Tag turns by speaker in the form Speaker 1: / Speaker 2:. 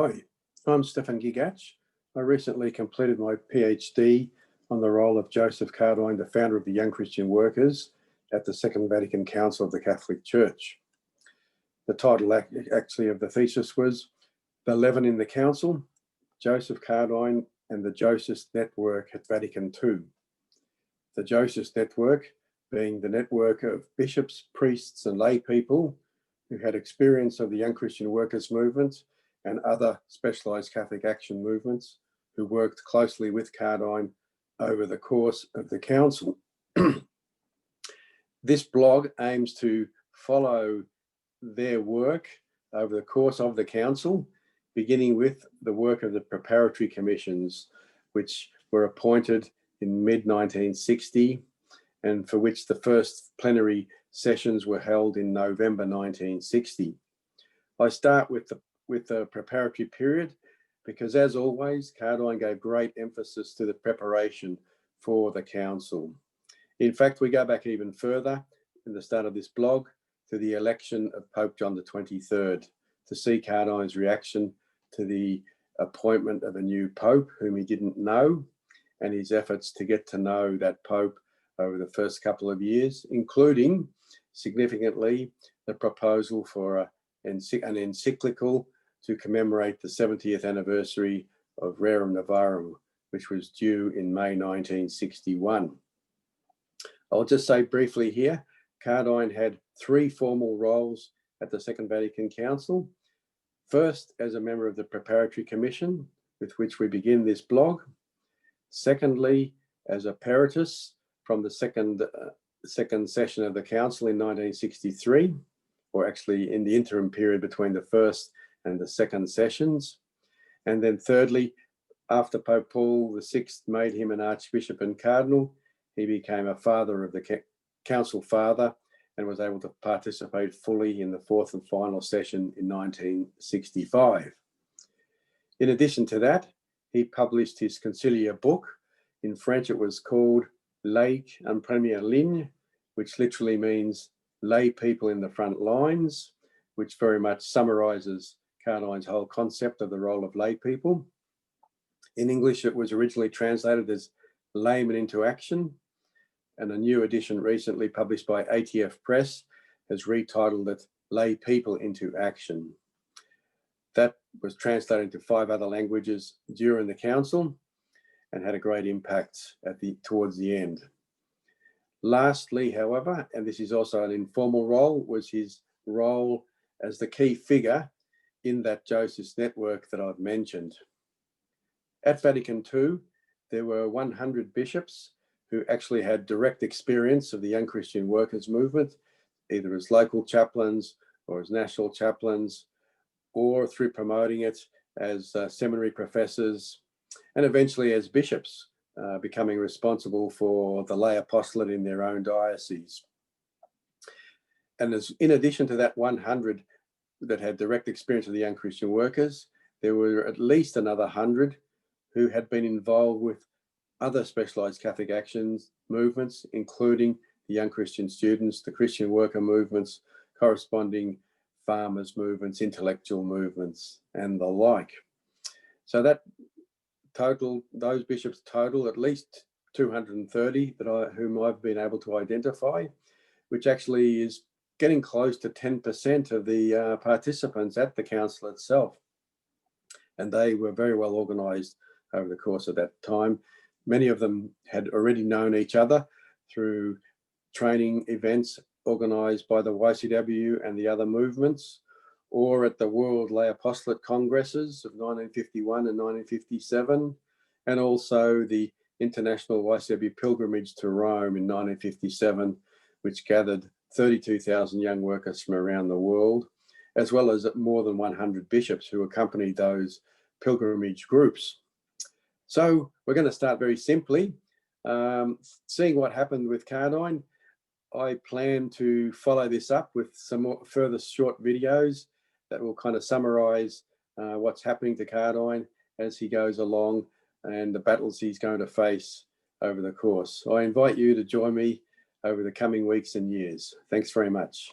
Speaker 1: Hi, I'm Stefan Gigacz. I recently completed my PhD on the role of Joseph Cardijn, the founder of the Young Christian Workers at the Second Vatican Council of the Catholic Church. The title actually of the thesis was The Leaven in the Council, Joseph Cardijn and the Jocist Network at Vatican II. The Jocist Network being the network of bishops, priests and lay people who had experience of the Young Christian Workers movement and other specialised Catholic action movements who worked closely with Cardijn over the course of the council. This blog aims to follow their work over the course of the council, beginning with the work of the preparatory commissions, which were appointed in mid-1960 and for which the first plenary sessions were held in November 1960. I start with the preparatory period because, as always, Cardijn gave great emphasis to the preparation for the council. In fact, we go back even further in the start of this blog to the election of Pope John XXIII to see Cardijn's reaction to the appointment of a new Pope whom he didn't know, and his efforts to get to know that Pope over the first couple of years, including significantly the proposal for an encyclical to commemorate the 70th anniversary of Rerum Novarum, which was due in May 1961. I'll just say briefly here, Cardijn had three formal roles at the Second Vatican Council. First, as a member of the Preparatory Commission, with which we begin this blog. Secondly, as a peritus from the second session of the Council in 1963, or actually in the interim period between the first and the second sessions. And then thirdly, after Pope Paul VI made him an Archbishop and Cardinal, he became a father of the Council Father and was able to participate fully in the fourth and final session in 1965. In addition to that, he published his conciliar book. In French, it was called Laïcs en première ligne, which literally means lay people in the front lines, which very much summarizes Cardijn's whole concept of the role of lay people. In English, it was originally translated as Laymen into Action, and a new edition recently published by ATF Press has retitled it Lay People into Action. That was translated into 5 other languages during the council and had a great impact towards the end. Lastly, however, and this is also an informal role, was his role as the key figure in that Jocist network that I've mentioned. At Vatican II, there were 100 bishops who actually had direct experience of the Young Christian Workers movement, either as local chaplains or as national chaplains, or through promoting it as seminary professors, and eventually as bishops, becoming responsible for the lay apostolate in their own diocese. And in addition to that 100 that had direct experience of the Young Christian Workers, there were at least another 100 who had been involved with other specialized Catholic actions movements, including the Young Christian Students, the Christian worker movements, corresponding farmers movements, intellectual movements, and the like. So that those bishops total at least 230 whom I've been able to identify, which actually is getting close to 10% of the participants at the council itself. And they were very well organized over the course of that time. Many of them had already known each other through training events organized by the YCW and the other movements, or at the World Lay Apostolate Congresses of 1951 and 1957, and also the International YCW Pilgrimage to Rome in 1957, which gathered 32,000 young workers from around the world, as well as more than 100 bishops who accompanied those pilgrimage groups. So we're going to start very simply, seeing what happened with Cardijn. I plan to follow this up with some more further short videos that will kind of summarize what's happening to Cardijn as he goes along and the battles he's going to face over the course. I invite you to join me over the coming weeks and years. Thanks very much.